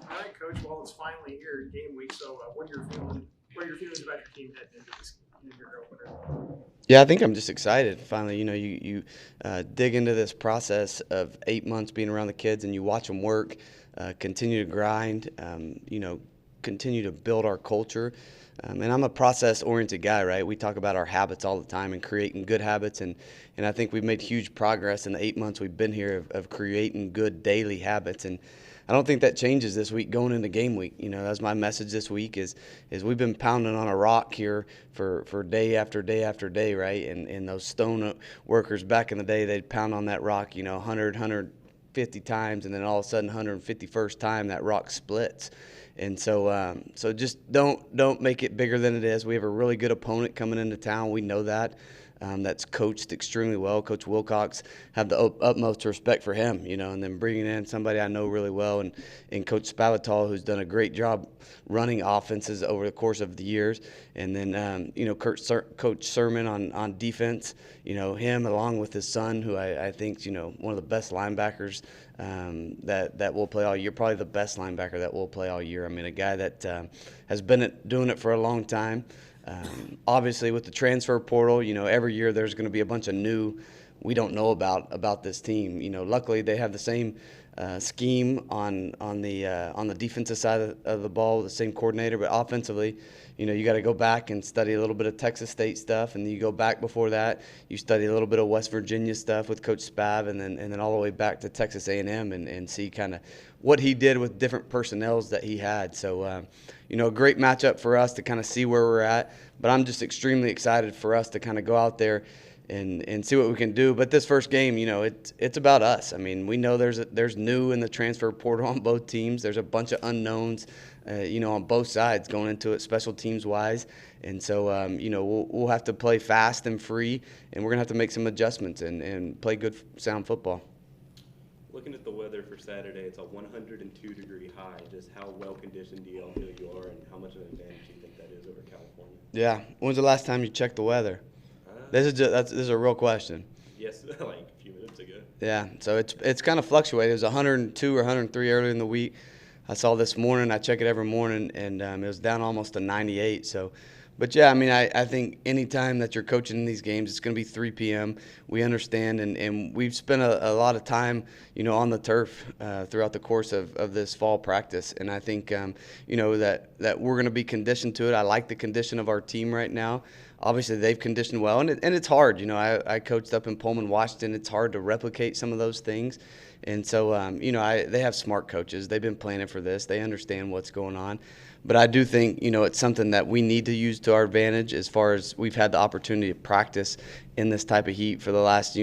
All right, Coach. Well, it's finally here, game week. So, what are your feeling? What are your feelings about your team heading into this into your opener? Yeah, I think I'm just excited. Finally, you dig into this process of 8 months being around the kids, and you watch them work, continue to grind, continue to build our culture. And I'm a process-oriented guy, right? We talk about our habits all the time and creating good habits, and I think we've made huge progress in the 8 months we've been here of creating good daily habits. And I don't think that changes this week going into game week. That's my message this week is we've been pounding on a rock here for day after day after day, right? And those stone workers back in the day, they'd pound on that rock, 150 times, and then all of a sudden, 151st time, that rock splits. And so just don't make it bigger than it is. We have a really good opponent coming into town. We know that. That's coached extremely well. Coach Wilcox, have the utmost respect for him, and then bringing in somebody I know really well, and Coach Spavital, who's done a great job running offenses over the course of the years, and then Coach Sermon on defense, him along with his son, who I think one of the best linebackers that will play all year, probably the best linebacker that will play all year. I mean, a guy that has been doing it for a long time. Obviously, with the transfer portal, every year there's going to be a bunch of new we don't know about this team. Luckily they have the same scheme on the defensive side of the ball, the same coordinator, but offensively, you got to go back and study a little bit of Texas State stuff, and then you go back before that, you study a little bit of West Virginia stuff with Coach Spav, and then all the way back to Texas A&M and see kind of what he did with different personnels that he had. So, a great matchup for us to kind of see where we're at. But I'm just extremely excited for us to kind of go out there and see what we can do. But this first game, it's about us. I mean, we know there's new in the transfer portal on both teams. There's a bunch of unknowns, on both sides going into it, special teams wise. And so, we'll have to play fast and free, and we're gonna have to make some adjustments and play good, sound football. Looking at the weather for Saturday, it's a 102-degree high. Just how well conditioned do y'all feel you are, and how much of an advantage do you think that is over California? Yeah. When's the last time you checked the weather? This is a real question. Yes, like a few minutes ago. Yeah, so it's kind of fluctuated. It was 102 or 103 earlier in the week. I saw this morning. I check it every morning, and it was down almost to 98. So, but yeah, I mean, I think any time that you're coaching in these games, it's going to be 3 p.m. We understand, and we've spent a lot of time, on the turf throughout the course of this fall practice, and I think, that we're going to be conditioned to it. I like the condition of our team right now. Obviously, they've conditioned well, and it's hard. I coached up in Pullman, Washington. It's hard to replicate some of those things. And so, they have smart coaches. They've been planning for this. They understand what's going on. But I do think, it's something that we need to use to our advantage as far as we've had the opportunity to practice in this type of heat for the last,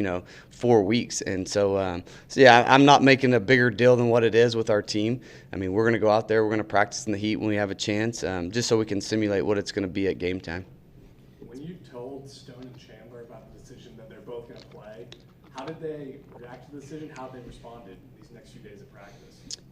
4 weeks. And so yeah, I'm not making a bigger deal than what it is with our team. I mean, we're going to go out there. We're going to practice in the heat when we have a chance, just so we can simulate what it's going to be at game time. When you told Stone and Chandler about the decision that they're both going to play, how did they react to the decision? How they responded these next few days of practice?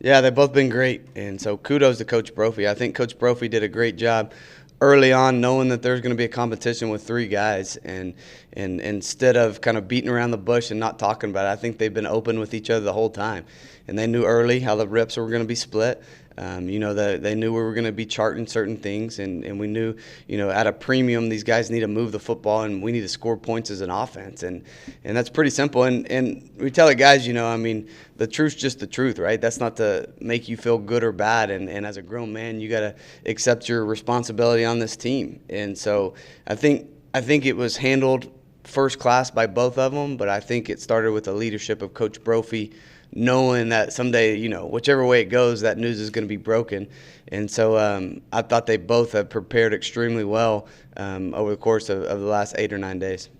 Yeah, they've both been great, and so kudos to Coach Brophy. I think Coach Brophy did a great job early on, knowing that there's going to be a competition with three guys, and instead of kind of beating around the bush and not talking about it, I think they've been open with each other the whole time, and they knew early how the reps were going to be split. They knew we were going to be charting certain things, and we knew, at a premium, these guys need to move the football, and we need to score points as an offense, and that's pretty simple. And we tell the guys, I mean, the truth's just the truth, right? That's not to make you feel good or bad, and as a grown man, you got to accept your responsibility on this team. And so I think it was handled first class by both of them, but I think it started with the leadership of Coach Brophy, knowing that someday, whichever way it goes, that news is going to be broken. And so I thought they both have prepared extremely well over the course of the last 8 or 9 days.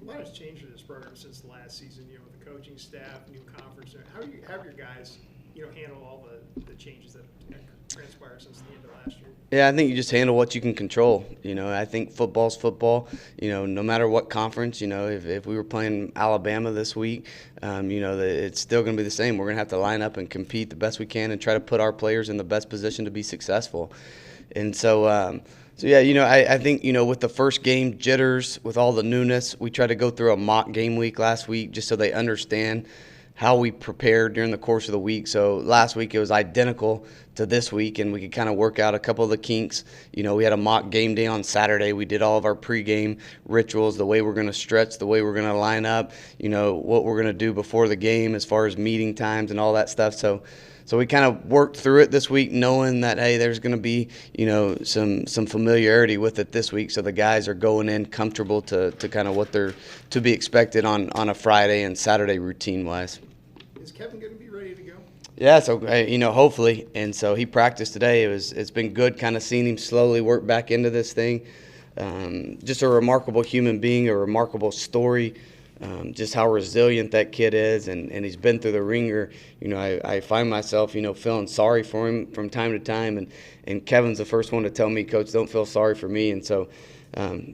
A lot has changed in this program since the last season. With the coaching staff, new conference. How do you have your guys, handle all the changes that transpired since the end of last year? Yeah, I think you just handle what you can control. I think football's football. No matter what conference. If we were playing Alabama this week, it's still going to be the same. We're going to have to line up and compete the best we can and try to put our players in the best position to be successful. And so yeah, I think, with the first game jitters, with all the newness, we tried to go through a mock game week last week just so they understand how we prepared during the course of the week. So last week it was identical to this week, and we could kind of work out a couple of the kinks. You know, we had a mock game day on Saturday. We did all of our pregame rituals, the way we're going to stretch, the way we're going to line up, you know, what we're going to do before the game as far as meeting times and all that stuff. So we kind of worked through it this week, knowing that, hey, there's going to be, you know, some familiarity with it this week. So the guys are going in comfortable to kind of what they're to be expected on a Friday and Saturday routine-wise. Is Kevin going to be ready to go? Yeah, so you know, hopefully, and so he practiced today. It's been good, kind of seeing him slowly work back into this thing. Just a remarkable human being, a remarkable story. Just how resilient that kid is, and he's been through the ringer. You know, I find myself, you know, feeling sorry for him from time to time, and Kevin's the first one to tell me, Coach, don't feel sorry for me. And so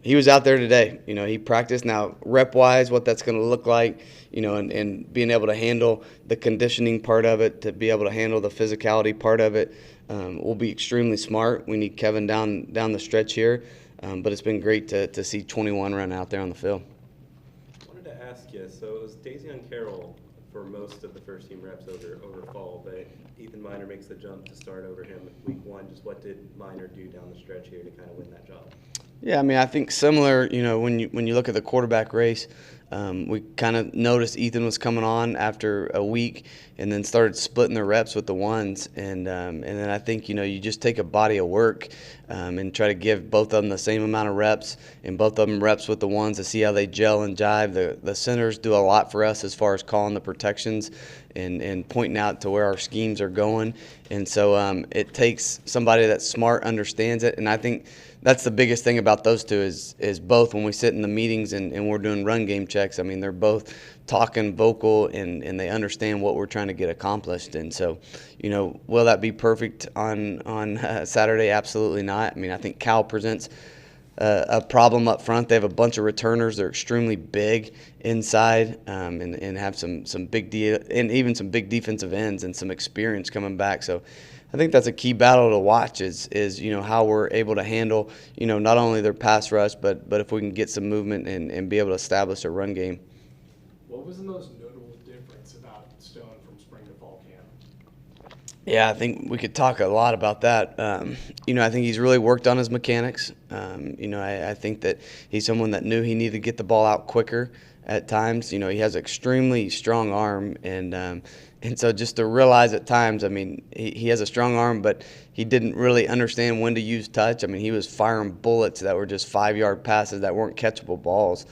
he was out there today. You know, he practiced. Now, rep-wise, what that's going to look like, you know, and being able to handle the conditioning part of it, to be able to handle the physicality part of it, will be extremely smart. We need Kevin down the stretch here, but it's been great to see 21 run out there on the field. Ask you, so it was Dazion Carroll for most of the first team reps over fall, but Ethan Miner makes the jump to start over him week one. Just what did Miner do down the stretch here to kind of win that job? Yeah, I mean, I think similar, you know, when you look at the quarterback race, we kind of noticed Ethan was coming on after a week and then started splitting the reps with the ones. And then I think, you know, you just take a body of work and try to give both of them the same amount of reps and both of them reps with the ones to see how they gel and jive. The centers do a lot for us as far as calling the protections and pointing out to where our schemes are going. And so it takes somebody that's smart, understands it. And I think that's the biggest thing about those two is both when we sit in the meetings and we're doing run game checks. I mean, they're both talking vocal and they understand what we're trying to get accomplished. And so, you know, will that be perfect on Saturday? Absolutely not. I mean, I think Cal presents a problem up front. They have a bunch of returners. They're extremely big inside and have some big and even some big defensive ends and some experience coming back. So I think that's a key battle to watch is you know, how we're able to handle, you know, not only their pass rush, but if we can get some movement and be able to establish a run game. What was the most notable difference about Stone from spring to fall camp? Yeah, I think we could talk a lot about that. You know, I think he's really worked on his mechanics. You know, I think that he's someone that knew he needed to get the ball out quicker at times. You know, he has an extremely strong arm, and so just to realize at times, I mean, he has a strong arm, but he didn't really understand when to use touch. I mean, he was firing bullets that were just 5-yard passes that weren't catchable balls.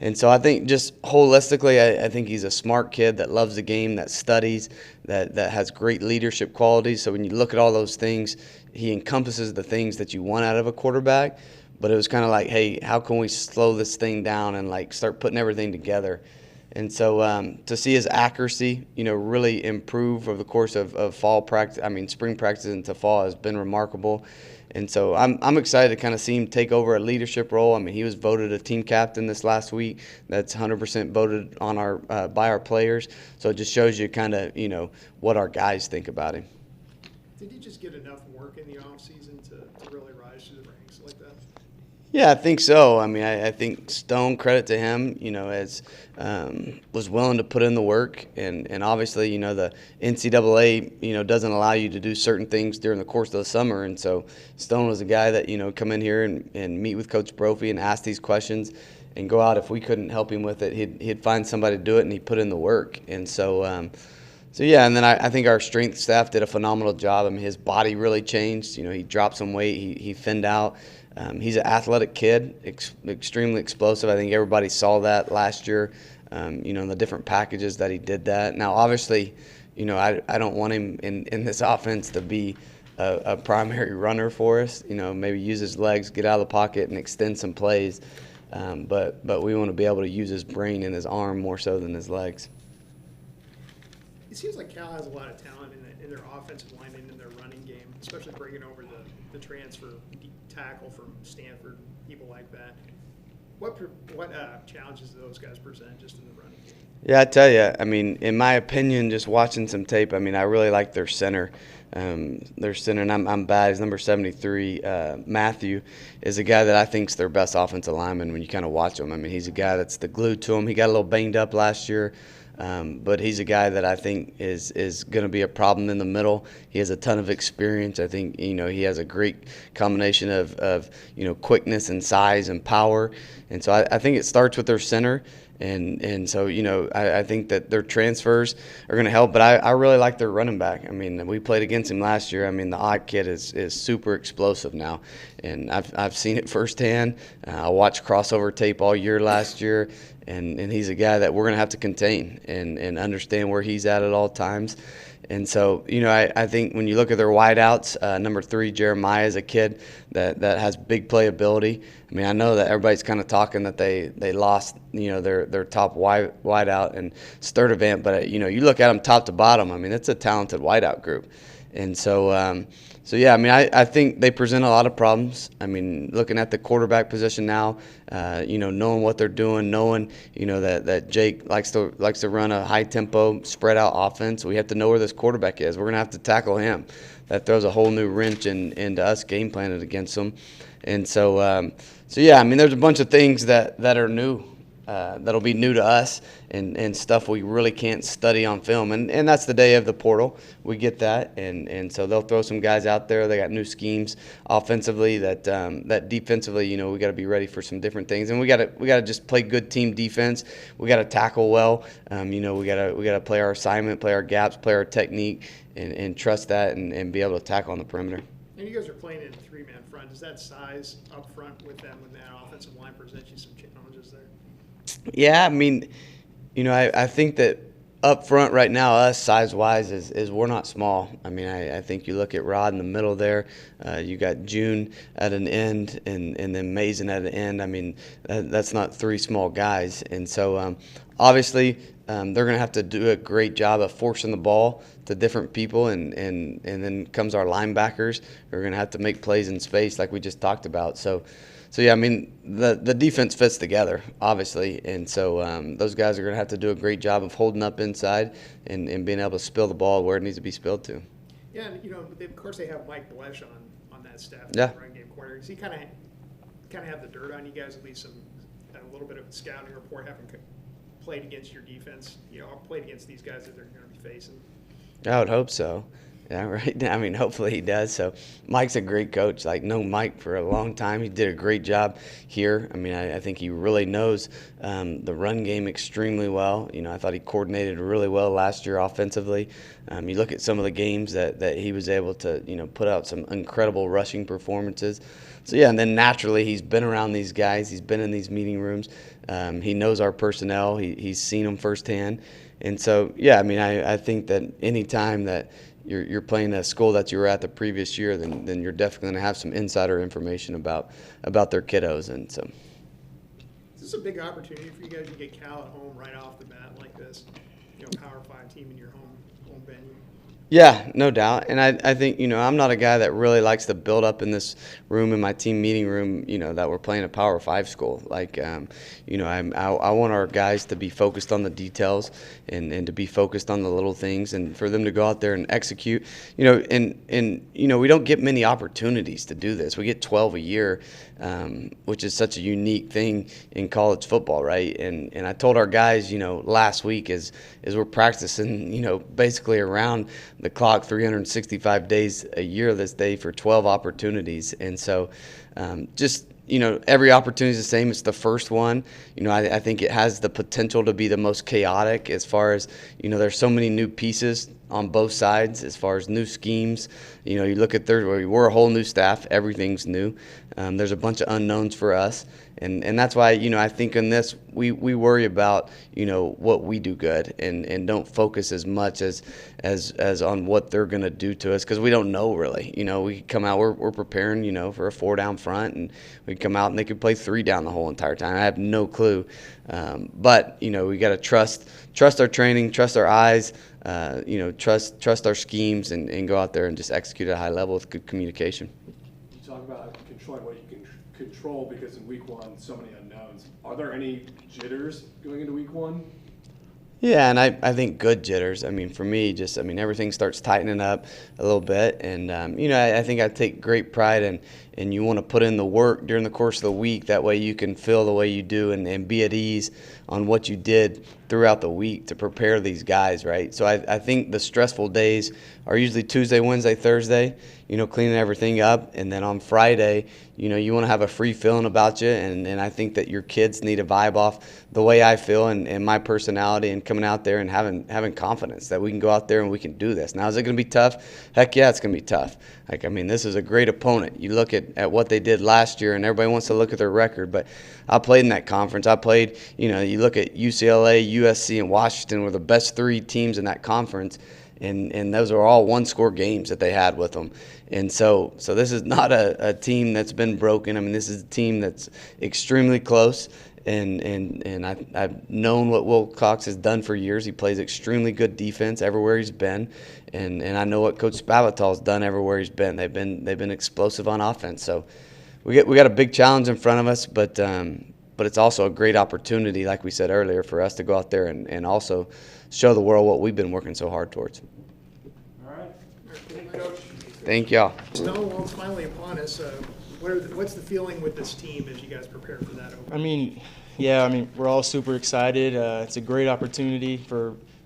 And so I think just holistically, I think he's a smart kid that loves the game, that studies, that has great leadership qualities. So when you look at all those things, he encompasses the things that you want out of a quarterback. But it was kind of like, hey, how can we slow this thing down and like start putting everything together? And so to see his accuracy, you know, really improve over the course of fall practice, I mean, spring practice into fall has been remarkable. And so I'm excited to kind of see him take over a leadership role. I mean, he was voted a team captain this last week. That's 100% voted on by our players. So it just shows you kind of, you know, what our guys think about him. Did he just get enough work in the offseason to really rise to the ranks like that? Yeah, I think so. I mean, I think Stone, credit to him, you know, as was willing to put in the work. And obviously, you know, the NCAA, you know, doesn't allow you to do certain things during the course of the summer. And so Stone was a guy that, you know, come in here and meet with Coach Brophy and ask these questions and go out. If we couldn't help him with it, he'd find somebody to do it, and he put in the work. And so, yeah, and then I think our strength staff did a phenomenal job. I mean, his body really changed. You know, he dropped some weight. He thinned out. He's an athletic kid, extremely explosive. I think everybody saw that last year, you know, in the different packages that he did that. Now, obviously, you know, I don't want him in this offense to be a primary runner for us. You know, maybe use his legs, get out of the pocket, and extend some plays. But we want to be able to use his brain and his arm more so than his legs. It seems like Cal has a lot of talent in their offensive line and in their running game, especially bringing over the transfer tackle from Stanford, people like that. What challenges do those guys present just in the running game? Yeah, I tell you, I mean, in my opinion, just watching some tape, I mean, I really like their center. Their center, and I'm bad, he's number 73. Matthew is a guy that I think is their best offensive lineman when you kind of watch him. I mean, he's a guy that's the glue to him. He got a little banged up last year. But he's a guy that I think is going to be a problem in the middle. He has a ton of experience. I think, you know, he has a great combination of you know, quickness and size and power. And so I think it starts with their center. And so, you know, I think that their transfers are going to help. But I really like their running back. I mean, we played against him last year. I mean, the odd kid is super explosive now. And I've seen it firsthand. I watched crossover tape all year last year. And he's a guy that we're going to have to contain and understand where he's at all times. And so, you know, I think when you look at their wideouts, number 3, Jeremiah, is a kid that has big playability. I mean, I know that everybody's kind of talking that they lost, you know, their top wideout and Sturdivant, but, you know, you look at them top to bottom, I mean, it's a talented wideout group. And so, yeah, I mean, I think they present a lot of problems. I mean, looking at the quarterback position now, you know, knowing what they're doing, knowing, you know, that Jake likes to run a high tempo, spread out offense. We have to know where this quarterback is. We're gonna have to tackle him. That throws a whole new wrench into us game planning against them. And so, yeah, I mean, there's a bunch of things that are new. That'll be new to us and stuff we really can't study on film. And that's the day of the portal. We get that. And so they'll throw some guys out there. They got new schemes offensively that defensively, you know, we got to be ready for some different things. And we got to just play good team defense. We got to tackle well. You know, we got to play our assignment, play our gaps, play our technique, and trust that and be able to tackle on the perimeter. And you guys are playing in a 3-man front. Does that size up front with them, when that offensive line presents you some challenges there? Yeah, I mean, you know, I think that up front right now, us size-wise is we're not small. I mean, I think you look at Rod in the middle there. You got June at an end and then Mason at an end. I mean, that's not 3 small guys. And so, obviously, they're going to have to do a great job of forcing the ball to different people. And then comes our linebackers who are going to have to make plays in space like we just talked about. So yeah, I mean, the defense fits together, obviously, and so those guys are going to have to do a great job of holding up inside and being able to spill the ball where it needs to be spilled to. Yeah, and, you know, of course they have Mike Blesh on that staff, Yeah. the run game coordinator. Does he kind of have the dirt on you guys, at least a little bit of a scouting report, having played against your defense, you know, played against these guys that they're going to be facing? I would hope so. Yeah, right. I mean, hopefully he does. So Mike's a great coach. Like, known Mike for a long time. He did a great job here. I mean, I think he really knows the run game extremely well. You know, I thought he coordinated really well last year offensively. You look at some of the games that he was able to, you know, put out some incredible rushing performances. So, yeah, and then naturally he's been around these guys. He's been in these meeting rooms. He knows our personnel. He's seen them firsthand. And so, yeah, I mean, I think that any time that you're playing a school that you were at the previous year, then you're definitely going to have some insider information about their kiddos. And so, Is this a big opportunity for you guys to get Cal at home right off the bat like this? You know, Power 5 team in your home venue. yeah, no doubt. And I think, you know, I'm not a guy that really likes to build up in this room, in my team meeting room, you know, that we're playing a Power 5 school. Like, you know, I want our guys to be focused on the details and to be focused on the little things and for them to go out there and execute. You know, and you know, we don't get many opportunities to do this. We get 12 a year, which is such a unique thing in college football, right? And I told our guys, you know, last week is we're practicing, you know, basically around the clock 365 days a year this day for 12 opportunities. And so just, you know, every opportunity is the same. It's the first one. You know, I think it has the potential to be the most chaotic as far as, you know, there's so many new pieces on both sides as far as new schemes. You know, you look at we're a whole new staff. Everything's new. There's a bunch of unknowns for us. And that's why, you know, I think in this we worry about, you know, what we do good and don't focus as much as on what they're going to do to us, because we don't know really. You know, we come out, we're preparing, you know, for a 4-down front, and we come out and they could play 3 down the whole entire time. I have no clue. But, you know, we got to trust our training, trust our eyes, you know, trust our schemes and go out there and just execute at a high level with good communication. You talk about controlling what you can control, because in week 1, so many unknowns. Are there any jitters going into week 1? Yeah, and I think good jitters. I mean, for me, everything starts tightening up a little bit. And, I think I take great pride in you want to put in the work during the course of the week. That way you can feel the way you do and be at ease on what you did throughout the week to prepare these guys, right? So I think the stressful days are usually Tuesday, Wednesday, Thursday, cleaning everything up. And then on Friday, you want to have a free feeling about you. And I think that your kids need to vibe off the way I feel and my personality and coming out there and having confidence that we can go out there and we can do this. Now, is it going to be tough? Heck yeah, it's going to be tough. This is a great opponent. You look at what they did last year, and everybody wants to look at their record, but I played in that conference. I played, you look at UCLA, USC, and Washington were the best 3 teams in that conference. And those are all one-score games that they had with them. And so this is not a team that's been broken. This is a team that's extremely close. And I've known what Will Cox has done for years. He plays extremely good defense everywhere he's been. And I know what Coach Spavital's done everywhere he's been. They've been explosive on offense. So we got a big challenge in front of us, but it's also a great opportunity, like we said earlier, for us to go out there and also show the world what we've been working so hard towards. All right. Thank you, Coach. Thank y'all. Snow, well, it's finally upon us. What's the feeling with this team as you guys prepare for that opening? We're all super excited. It's a great opportunity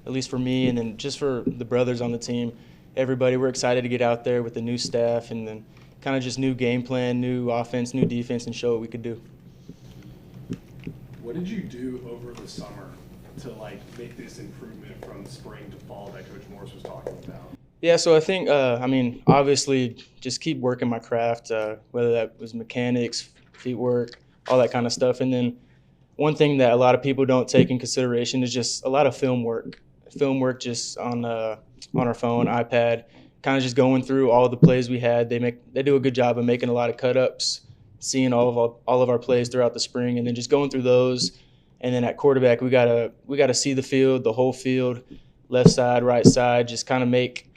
at least for me, and then just for the brothers on the team. Everybody, we're excited to get out there with the new staff and then kind of just new game plan, new offense, new defense, and show what we could do. What did you do over the summer to make this improvement from spring to fall that Coach Morris was talking about? Yeah, so I think, obviously just keep working my craft, whether that was mechanics, feet work, all that kind of stuff. And then one thing that a lot of people don't take in consideration is just a lot of film work just on our phone, iPad, kind of just going through all the plays we had. They do a good job of making a lot of cut-ups, seeing all of our plays throughout the spring, and then just going through those. And then at quarterback, we gotta see the field, the whole field, left side, right side, just kind of make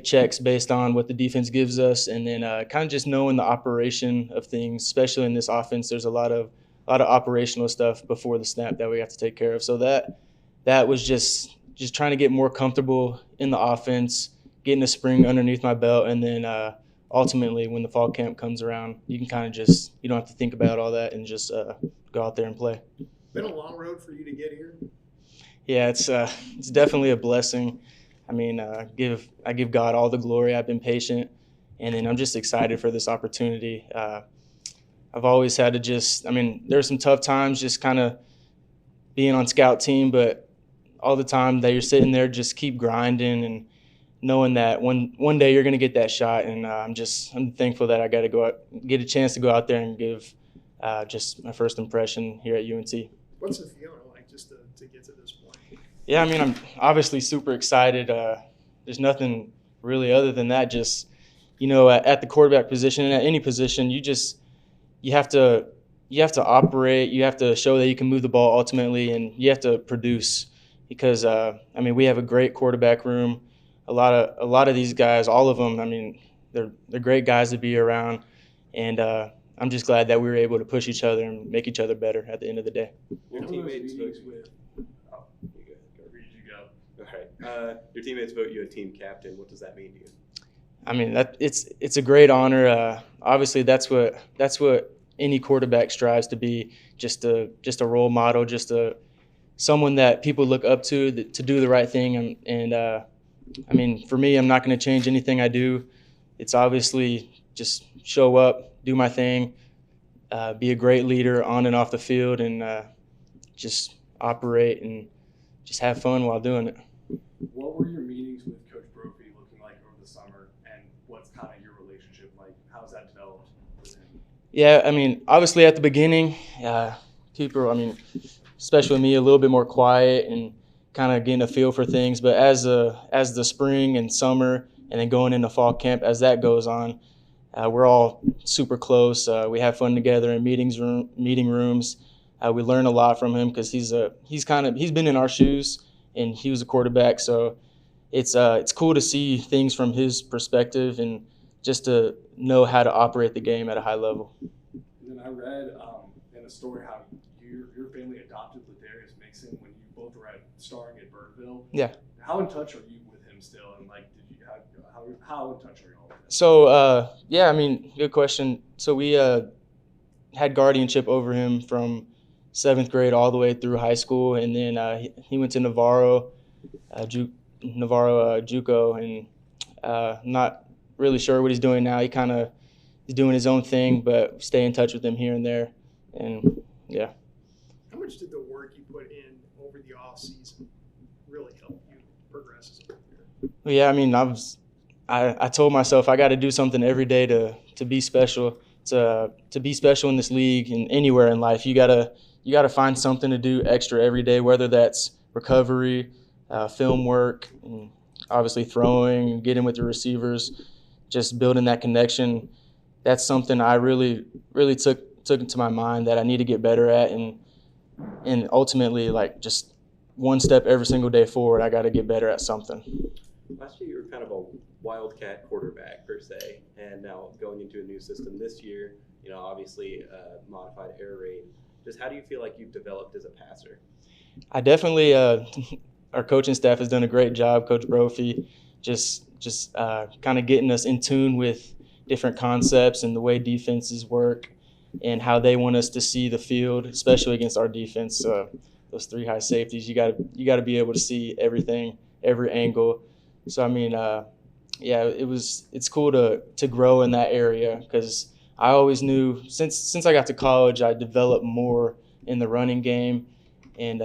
checks based on what the defense gives us, and then kind of just knowing the operation of things, especially in this offense. There's a lot of operational stuff before the snap that we have to take care of. So that was just trying to get more comfortable in the offense, getting the spring underneath my belt, and then ultimately when the fall camp comes around, you can kind of you don't have to think about all that and just go out there and play. Been a long road for you to get here. Yeah, it's definitely a blessing. I give God all the glory. I've been patient, and then I'm just excited for this opportunity. I've always had to there's some tough times just kind of being on scout team, but all the time that you're sitting there, just keep grinding and knowing that one day you're going to get that shot. And I'm thankful that I got to get a chance to go out there and give just my first impression here at UNC. What's the feeling like just to get to this point? Yeah, I'm obviously super excited. There's nothing really other than that. Just, at the quarterback position and at any position, you have to operate. You have to show that you can move the ball ultimately, and you have to produce because, we have a great quarterback room. A lot of these guys, all of them, they're great guys to be around, and I'm just glad that we were able to push each other and make each other better at the end of the day. Your teammates vote your teammates vote you a team captain. What does that mean to you? It's a great honor. Obviously, that's what any quarterback strives to be. Just a role model, someone that people look up to do the right thing. And for me, I'm not going to change anything I do. It's obviously just show up, do my thing, be a great leader on and off the field, and just operate and just have fun while doing it. What were your meetings with Coach Brophy looking like over the summer, and what's kind of your relationship like? How's that developed with him? Yeah, obviously at the beginning, people, especially me, a little bit more quiet and kind of getting a feel for things. But as the spring and summer and then going into fall camp, as that goes on, we're all super close. We have fun together in meeting rooms. We learn a lot from him because he's been in our shoes and he was a quarterback. So it's cool to see things from his perspective and just to know how to operate the game at a high level. And then I read in a story how your family adopted Ladarius Mixon when you both were at starring at Birdville. Yeah. How in touch are you with him still? And like, did you how in touch are you all with him? So, yeah, I mean, good question. So we had guardianship over him from 7th grade all the way through high school, and then he went to Navarro JUCO, and not really sure what he's doing now. He's doing his own thing, but stay in touch with him here and there, and yeah. How much did the work you put in over the off season really help you progress as a player? Well, yeah, I mean, I told myself I got to do something every day to be special. To be special in this league and anywhere in life, you gotta find something to do extra every day, whether that's recovery, film work, and obviously throwing, getting with your receivers, just building that connection. That's something I really took into my mind that I need to get better at, and ultimately, like, just one step every single day forward, I got to get better at something. Last year, you were kind of a wildcat quarterback per se, and now going into a new system this year, obviously modified air raid. Just how do you feel like you've developed as a passer? I definitely, our coaching staff has done a great job, Coach Brophy, just kind of getting us in tune with different concepts and the way defenses work and how they want us to see the field, especially against our defense. Those 3 high safeties, you got to be able to see everything, every angle. So I mean, yeah, it's cool to grow in that area, because I always knew since I got to college, I developed more in the running game, and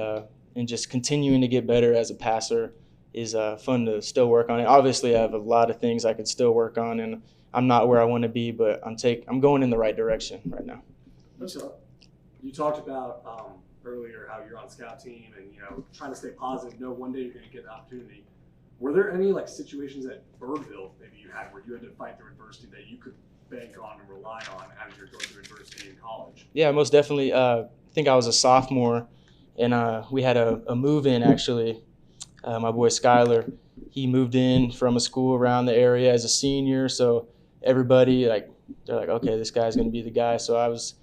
just continuing to get better as a passer is fun to still work on it. Obviously, I have a lot of things I could still work on, and I'm not where I want to be, but I'm going in the right direction right now. So, you talked about earlier how you're on scout team and trying to stay positive. One day you're going to get the opportunity. Were there any like situations at Birdville maybe you had where you had to fight through adversity that you could bank on and rely on as you're going through adversity in college? Yeah, most definitely. I think I was a sophomore, and we had a move-in actually. My boy Skyler, he moved in from a school around the area as a senior, so everybody they're like, okay, this guy's going to be the guy. So I was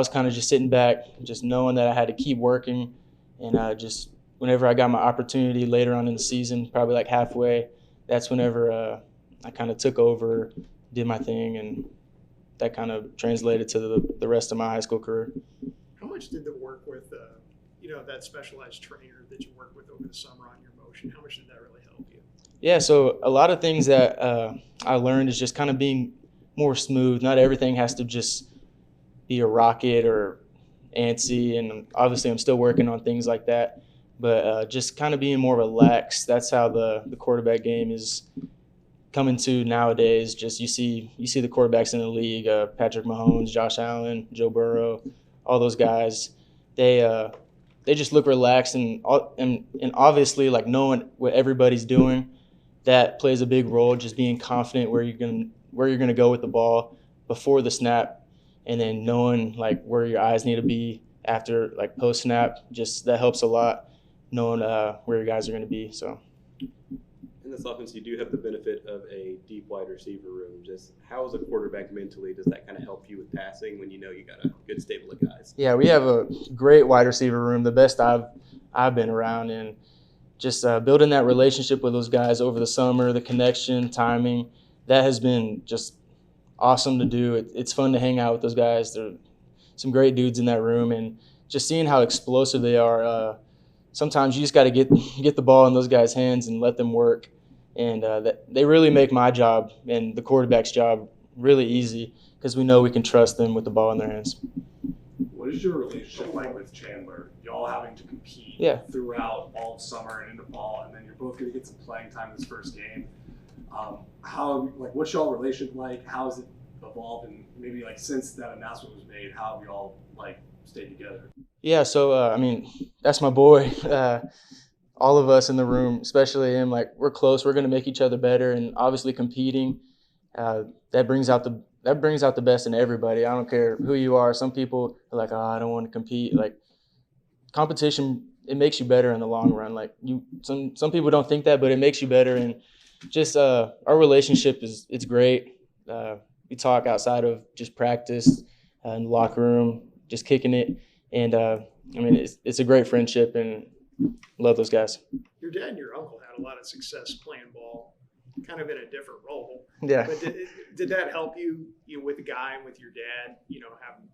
kind of just sitting back, just knowing that I had to keep working, and just whenever I got my opportunity later on in the season, probably like halfway, that's whenever I kind of took over, did my thing, and that kind of translated to the rest of my high school career. How much did the work with, that specialized trainer that you worked with over the summer on your motion, how much did that really help you? Yeah, so a lot of things that I learned is just kind of being more smooth. Not everything has to just be a rocket or antsy, and obviously I'm still working on things like that. But just kind of being more relaxed. That's how the quarterback game is coming to nowadays. Just you see the quarterbacks in the league, Patrick Mahomes, Josh Allen, Joe Burrow, all those guys. They just look relaxed, and obviously like knowing what everybody's doing, that plays a big role. Just being confident where you're gonna go with the ball before the snap, and then knowing like where your eyes need to be after like post snap. Just that helps a lot, knowing where your guys are going to be. So in this offense, you do have the benefit of a deep wide receiver room. Just how as a quarterback mentally does that kind of help you with passing when you got a good stable of guys? Yeah, we have a great wide receiver room, the best I've been around, and just building that relationship with those guys over the summer, the connection, timing, that has been just awesome to do. It's fun to hang out with those guys. They're some great dudes in that room, and just seeing how explosive they are. Sometimes you just got to get the ball in those guys' hands and let them work, and they really make my job and the quarterback's job really easy, because we know we can trust them with the ball in their hands. What is your relationship like with Chandler? Y'all having to compete throughout all of summer and into fall, and then you're both going to get some playing time this first game. What's y'all relationship like? How has it evolved, and maybe like since that announcement was made, how have y'all stayed together? Yeah, so I mean, that's my boy. All of us in the room, especially him, we're close. We're going to make each other better, and obviously competing, that brings out the best in everybody. I don't care who you are. Some people are like, oh, I don't want to compete. Competition, it makes you better in the long run. Some people don't think that, but it makes you better. And just our relationship it's great. We talk outside of just practice, in the locker room, just kicking it. And I mean, it's a great friendship, and Love those guys. Your dad and your uncle had a lot of success playing ball, kind of in a different role. Yeah. But did that help you, with the guy and with your dad,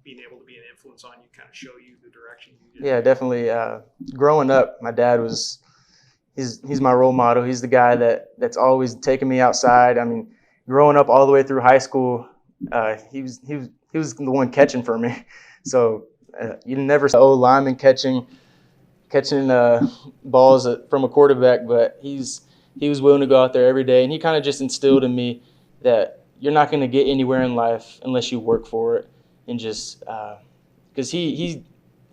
being able to be an influence on you, kind of show you the direction you did? Yeah, definitely. Growing up, my dad he's my role model. He's the guy that's always taking me outside. I mean, growing up all the way through high school, he was the one catching for me. So you never saw lineman catching balls from a quarterback, but he was willing to go out there every day, and he kind of just instilled in me that you're not going to get anywhere in life unless you work for it, and just because he's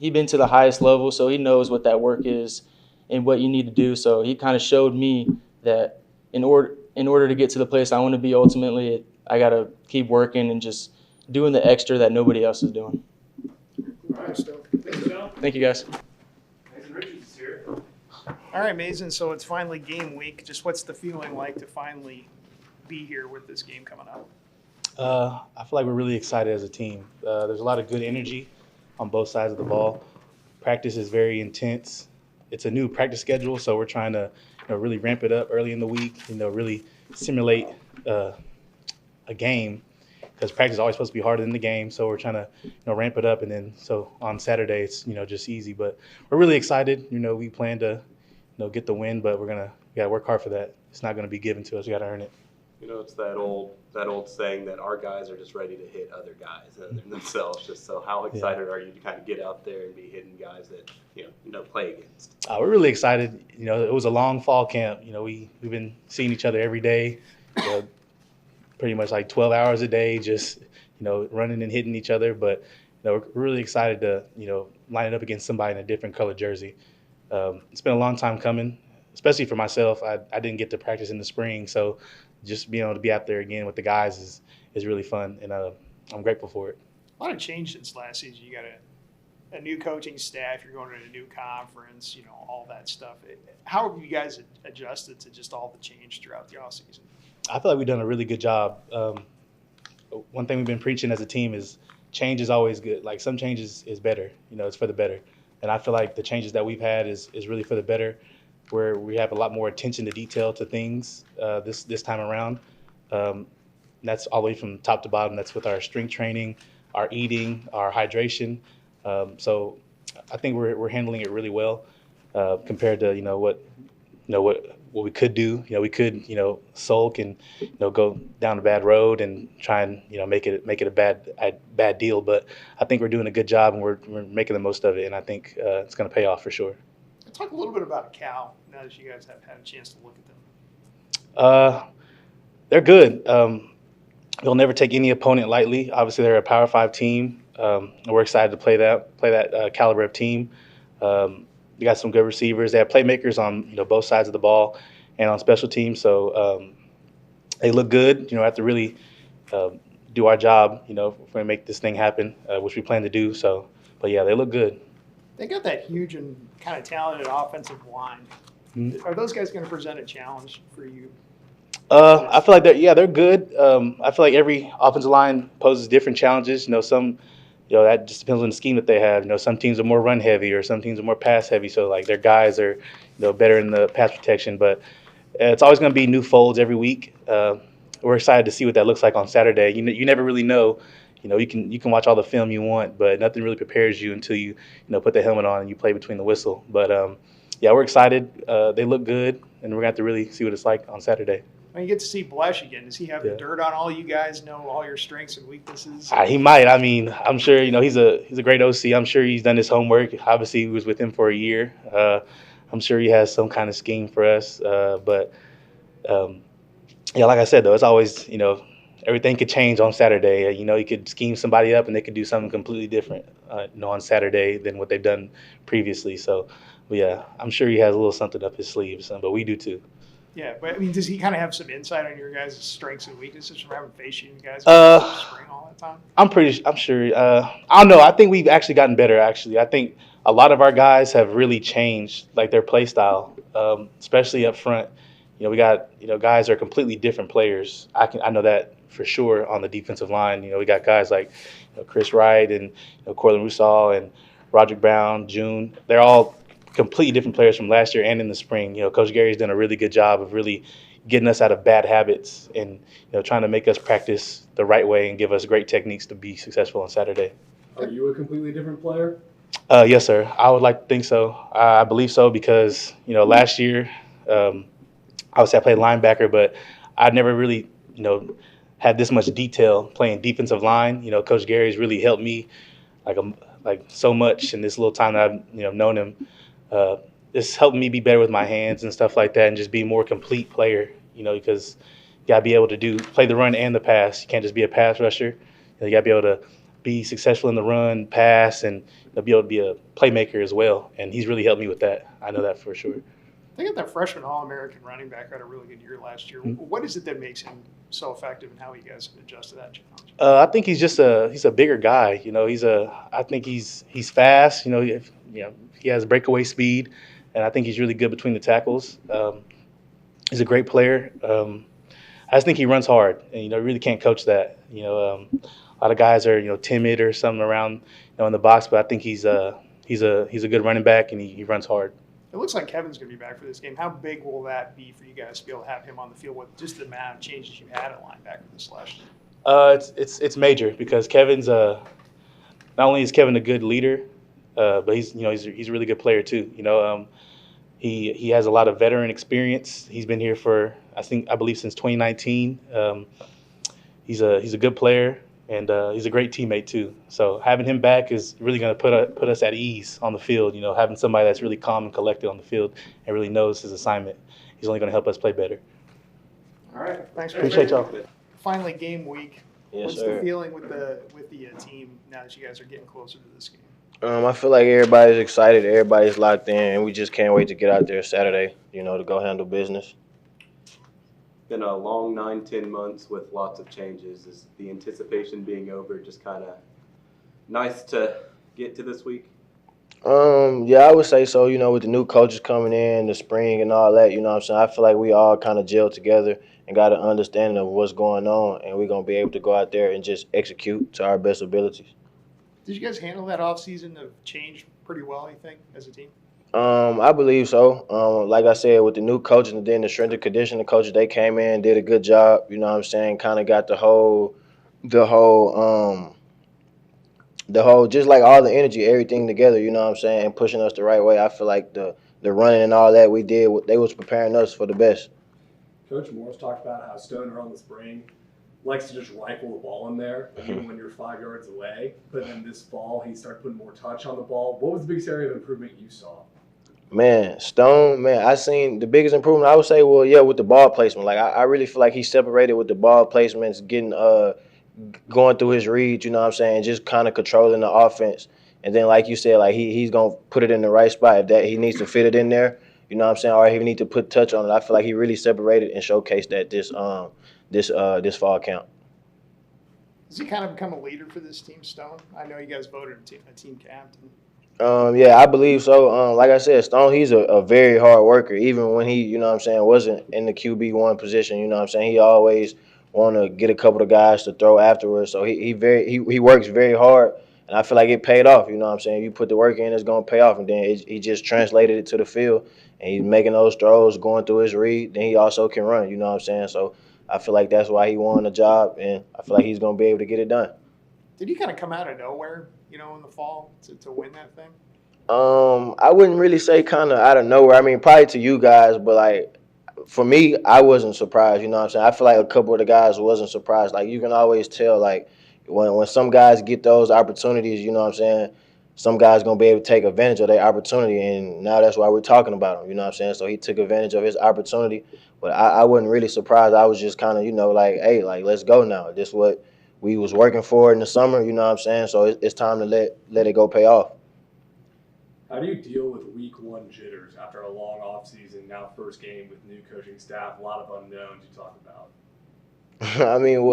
been to the highest level, so he knows what that work is and what you need to do. So he kind of showed me that in order to get to the place I want to be ultimately, I got to keep working and just doing the extra that nobody else is doing. All right, Stoke. Thank you, guys. Mason Richards is here. All right, Mason, so it's finally game week. Just what's the feeling like to finally be here with this game coming up? I feel like we're really excited as a team. There's a lot of good energy on both sides of the ball. Practice is very intense. It's a new practice schedule, so we're trying to really ramp it up early in the week, really simulate a game, because practice is always supposed to be harder than the game. So we're trying to ramp it up, and then so on Saturday it's just easy. But we're really excited. We plan to get the win, but we gotta work hard for that. It's not gonna be given to us. We gotta earn it. It's that old saying that our guys are just ready to hit other guys other than themselves. Just so, how excited are you to kind of get out there and be hitting guys that play against? We're really excited. It was a long fall camp. We've been seeing each other every day, pretty much like 12 hours a day, just running and hitting each other. But we're really excited to line it up against somebody in a different color jersey. It's been a long time coming, especially for myself. I didn't get to practice in the spring, so just being able to be out there again with the guys is really fun, and I'm grateful for it. A lot of change since last season. You got a new coaching staff. You're going to a new conference. All that stuff. How have you guys adjusted to just all the change throughout the offseason? I feel like we've done a really good job. One thing we've been preaching as a team is change is always good. Like, some changes is better. It's for the better. And I feel like the changes that we've had is really for the better, where we have a lot more attention to detail to things this time around. That's all the way from top to bottom. That's with our strength training, our eating, our hydration. So I think we're handling it really well compared to what we could do. We could sulk and go down a bad road and try and make it a bad deal. But I think we're doing a good job, and we're making the most of it, and I think it's going to pay off for sure. Talk a little bit about Cal now that you guys have had a chance to look at them. They're good. They'll never take any opponent lightly. Obviously, they're a Power 5 team. We're excited to play that caliber of team. They got some good receivers. They have playmakers on both sides of the ball and on special teams. So they look good. Have to really do our job. If we're going to make this thing happen, which we plan to do. So, but yeah, they look good. They got that huge and kind of talented offensive line. Mm-hmm. Are those guys going to present a challenge for you? I feel like they're good. I feel like every offensive line poses different challenges. Some, that just depends on the scheme that they have. Some teams are more run heavy, or some teams are more pass heavy. So like their guys are, better in the pass protection. But it's always going to be new folds every week. We're excited to see what that looks like on Saturday. You never really know. You can watch all the film you want, but nothing really prepares you until you put the helmet on and you play between the whistle. But yeah, we're excited. They look good, and we're going to have to really see what it's like on Saturday. When you get to see Blesh again, does he have the dirt on all you guys? Know all your strengths and weaknesses? He might. I mean, I'm sure he's a great OC. I'm sure he's done his homework. Obviously, he was with him for a year. I'm sure he has some kind of scheme for us. But yeah, like I said, though, it's always everything could change on Saturday. You could scheme somebody up and they could do something completely different, on Saturday than what they've done previously. So, yeah, I'm sure he has a little something up his sleeves, but we do too. Yeah, but I mean, does he kind of have some insight on your guys' strengths and weaknesses from having faced you guys spring all the time? I'm sure. I don't know. I think we've actually gotten better. Actually, I think a lot of our guys have really changed, like their play style, especially up front. We got guys are completely different players. I know that for sure on the defensive line. We got guys like Chris Wright and Cortland Rusall and Roderick Brown, June. They're all completely different players from last year and in the spring. Coach Gary's done a really good job of really getting us out of bad habits and trying to make us practice the right way and give us great techniques to be successful on Saturday. Are you a completely different player? Yes, sir. I would like to think so. I believe so because last year, obviously I played linebacker, but I never really had this much detail playing defensive line. Coach Gary's really helped me like so much in this little time that I've known him. It's helped me be better with my hands and stuff like that, and just be a more complete player. Because you gotta be able to play the run and the pass. You can't just be a pass rusher. You gotta be able to be successful in the run, pass, and be able to be a playmaker as well. And he's really helped me with that. I know that for sure. I think that freshman All-American running back had a really good year last year. What is it that makes him so effective, and how you guys have adjusted to that challenge? I think he's just he's a bigger guy. I think he's fast. He has breakaway speed, and I think he's really good between the tackles. He's a great player. I just think he runs hard, and really can't coach that. A lot of guys are timid or something around in the box, but I think he's a good running back, and he runs hard. It looks like Kevin's going to be back for this game. How big will that be for you guys to be able to have him on the field with just the amount of changes you had at linebacker this last year? It's major because Kevin's not only is Kevin a good leader, but he's a really good player too. He has a lot of veteran experience. He's been here for I believe since 2019. He's a good player, and he's a great teammate too. So having him back is really going to put us at ease on the field. Having somebody that's really calm and collected on the field and really knows his assignment. He's only going to help us play better. All right, thanks. Appreciate y'all. Finally, game week. Yes, What's sir. the feeling with the team now that you guys are getting closer to this game? I feel like everybody's excited, everybody's locked in, and we just can't wait to get out there Saturday, to go handle business. Been a long 9-10 months with lots of changes. Is the anticipation being over just kind of nice to get to this week? Yeah, I would say so, with the new coaches coming in, the spring and all that, what I'm saying? I feel like we all kind of gelled together and got an understanding of what's going on, and we're going to be able to go out there and just execute to our best abilities. Did you guys handle that offseason of change pretty well, you think, as a team? I believe so. Like I said, with the new coaches and then the strength and conditioning coaches, they came in, did a good job, kind of got the whole, just like all the energy, everything together, and pushing us the right way. I feel like the running and all that we did, they was preparing us for the best. Coach Morris talked about how Stoner on the spring likes to just rifle the ball in there, even when you're 5 yards away. But then this fall, he started putting more touch on the ball. What was the biggest area of improvement you saw? Man, Stone, I seen the biggest improvement, I would say, with the ball placement. Like, I really feel like he separated with the ball placements, getting going through his reads, just kind of controlling the offense. And then, like you said, like he's going to put it in the right spot. If that he needs to fit it in there, or he need to put touch on it. I feel like he really separated and showcased that this fall camp. Does he kind of become a leader for this team, Stone? I know you guys voted a team captain. Yeah, I believe so. Like I said, Stone, he's a very hard worker. Even when he, wasn't in the QB1 position, he always want to get a couple of guys to throw afterwards. So he works very hard, and I feel like it paid off. You put the work in, it's gonna pay off, and then he just translated it to the field, and he's making those throws, going through his read. Then he also can run. So I feel like that's why he won the job, and I feel like he's gonna be able to get it done. Did he kind of come out of nowhere, in the fall to win that thing? I wouldn't really say kind of out of nowhere. I mean, probably to you guys, but like for me, I wasn't surprised. I feel like a couple of the guys wasn't surprised. Like you can always tell, like when some guys get those opportunities, some guys gonna be able to take advantage of their opportunity, and now that's why we're talking about him. So he took advantage of his opportunity, but I wasn't really surprised. I was just kind of like, hey, like let's go now. This is what we was working for in the summer. So it's time to let it go pay off. How do you deal with week one jitters after a long offseason, now first game with new coaching staff, a lot of unknowns you talk about? I mean,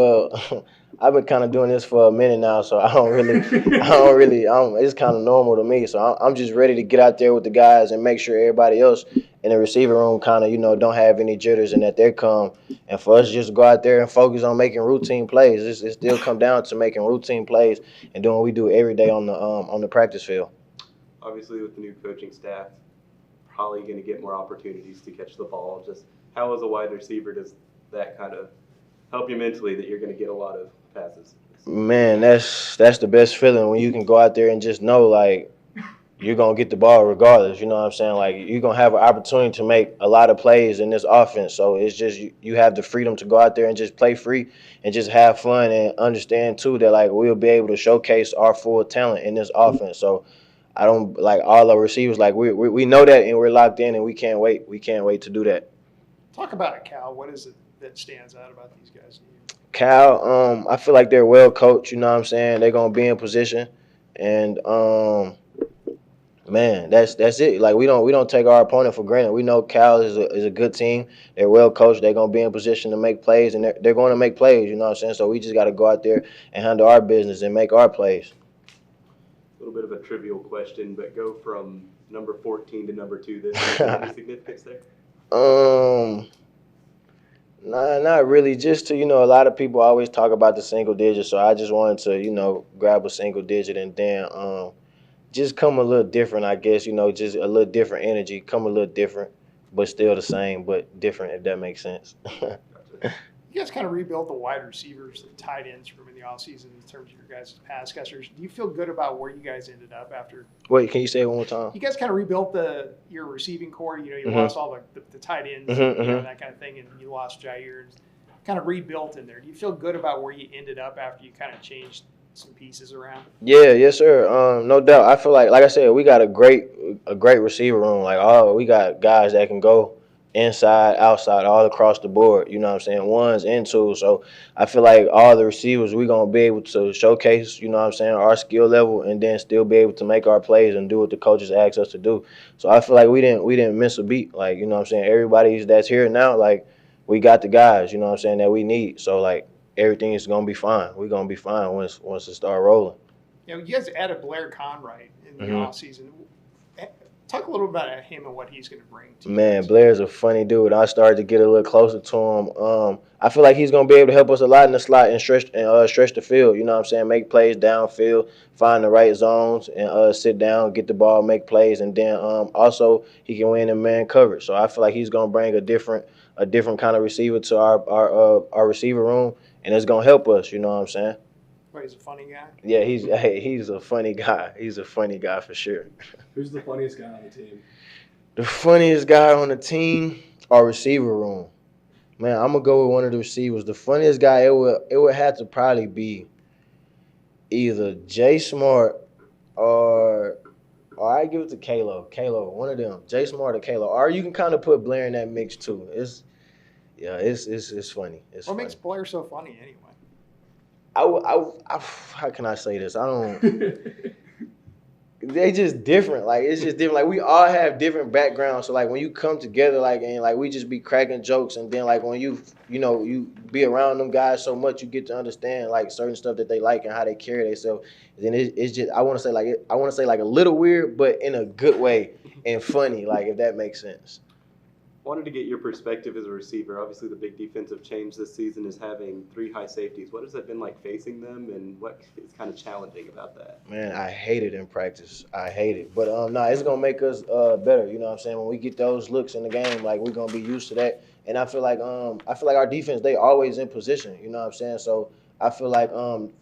I've been kind of doing this for a minute now, so it's kind of normal to me. So I'm just ready to get out there with the guys and make sure everybody else in the receiver room kind of, don't have any jitters and that they're calm. And for us just to go out there and focus on making routine plays. It still come down to making routine plays and doing what we do every day on the practice field. Obviously, with the new coaching staff, probably going to get more opportunities to catch the ball. Just how, as a wide receiver, does that kind of help you mentally that you're going to get a lot of passes? Man, that's the best feeling when you can go out there and just know, like, you're going to get the ball regardless. You know what I'm saying? Like, you're going to have an opportunity to make a lot of plays in this offense. So it's just you have the freedom to go out there and just play free and just have fun and understand, too, that, like, we'll be able to showcase our full talent in this offense. So I don't, like, all our receivers, like, we know that and we're locked in and we can't wait. We can't wait to do that. Talk about it, Cal. What is it that stands out about these guys? Cal, I feel like they're well coached, you know what I'm saying? They're going to be in position. And, man, that's it. Like, we don't take our opponent for granted. We know Cal is a good team. They're well coached. They're going to be in position to make plays, and they're going to make plays, you know what I'm saying? So we just got to go out there and handle our business and make our plays. A little bit of a trivial question, but go from number 14 to number 2 this year. Any significance there? Nah, not really. Just to, a lot of people always talk about the single digit, so I just wanted to, grab a single digit and then just come a little different, I guess, just a little different energy, come a little different, but still the same, but different, if that makes sense. You guys kind of rebuilt the wide receivers, the tight ends from in the offseason in terms of your guys' pass catchers. Do you feel good about where you guys ended up after? Wait, can you say it one more time? You guys kind of rebuilt your receiving core. You Mm-hmm. lost all the tight ends, Mm-hmm. that kind of thing, and you lost Jair. Kind of rebuilt in there. Do you feel good about where you ended up after you kind of changed some pieces around? Yeah, yes, sir. No doubt. I feel like I said, we got a great receiver room. Like, we got guys that can go inside, outside, all across the board. You know what I'm saying? Ones and twos. So I feel like all the receivers, we're going to be able to showcase, you know what I'm saying, our skill level and then still be able to make our plays and do what the coaches ask us to do. So I feel like we didn't miss a beat. Like, you know what I'm saying? Everybody that's here now, like, we got the guys, you know what I'm saying, that we need. So, like, everything is going to be fine. We're going to be fine once it start rolling. You guys added Blair Conright in the Mm-hmm. offseason. Talk a little bit about him and what he's going to bring to you. Man, Blair's a funny dude. I started to get a little closer to him. I feel like he's going to be able to help us a lot in the slot and stretch the field. You know what I'm saying? Make plays downfield, find the right zones, and sit down, get the ball, make plays. And then also he can win in man coverage. So I feel like he's going to bring a different kind of receiver to our receiver room, and it's going to help us. You know what I'm saying? But he's a funny guy. Yeah, he's a funny guy. He's a funny guy for sure. Who's the funniest guy on the team? The funniest guy on the team, our receiver room. Man, I'm gonna go with one of the receivers. The funniest guy, it would have to probably be either Jay Smart or I give it to Kalo. Kalo, one of them. Jay Smart or Kalo. Or you can kind of put Blair in that mix too. It's funny. It's What funny. makes Blair so funny anyway? How can I say this? They just different. Like, it's just different. Like, we all have different backgrounds. So, like, when you come together, like, and, like, we just be cracking jokes. And then, like, when you be around them guys so much, you get to understand, like, certain stuff that they like and how they carry themselves. Then it's just, I want to say, like, a little weird, but in a good way and funny, like, if that makes sense. Wanted to get your perspective as a receiver. Obviously, the big defensive change this season is having 3 high safeties. What has that been like facing them, and what is kind of challenging about that? Man, I hate it in practice. I hate it. But it's gonna make us better. You know what I'm saying? When we get those looks in the game, like, we're gonna be used to that. And I feel like our defense, they always in position. You know what I'm saying? So I feel like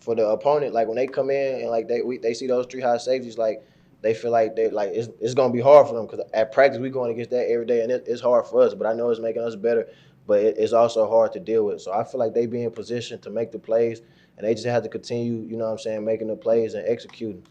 for the opponent, like, when they come in and like they see those 3 high safeties, like, they feel like it's gonna be hard for them because at practice we going against that every day, and it's hard for us. But I know it's making us better, but it's also hard to deal with. So I feel like they be in position to make the plays, and they just have to continue, you know what I'm saying, making the plays and executing.